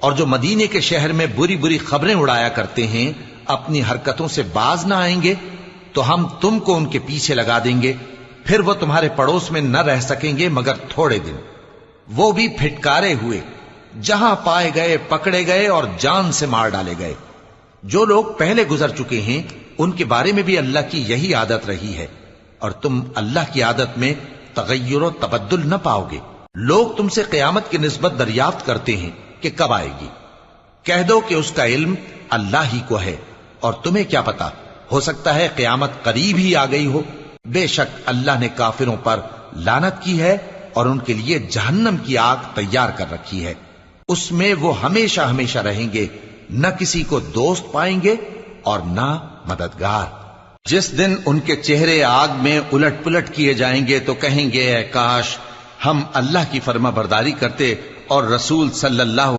اور جو مدینے کے شہر میں بری بری خبریں اڑایا کرتے ہیں اپنی حرکتوں سے باز نہ آئیں گے تو ہم تم کو ان کے پیچھے لگا دیں گے، پھر وہ تمہارے پڑوس میں نہ رہ سکیں گے مگر تھوڑے دن، وہ بھی پھٹکارے ہوئے، جہاں پائے گئے پکڑے گئے اور جان سے مار ڈالے گئے۔ جو لوگ پہلے گزر چکے ہیں ان کے بارے میں بھی اللہ کی یہی عادت رہی ہے، اور تم اللہ کی عادت میں تغیر و تبدل نہ پاؤ گے۔ لوگ تم سے قیامت کی نسبت دریافت کرتے ہیں کہ کب آئے گی، کہہ دو کہ اس کا علم اللہ ہی کو ہے، اور تمہیں کیا پتا، ہو سکتا ہے قیامت قریب ہی آ گئی ہو۔ بے شک اللہ نے کافروں پر لعنت کی ہے اور ان کے لیے جہنم کی آگ تیار کر رکھی ہے، اس میں وہ ہمیشہ ہمیشہ رہیں گے، نہ کسی کو دوست پائیں گے اور نہ مددگار۔ جس دن ان کے چہرے آگ میں الٹ پلٹ کیے جائیں گے تو کہیں گے اے کاش ہم اللہ کی فرما برداری کرتے اور رسول صلی اللہ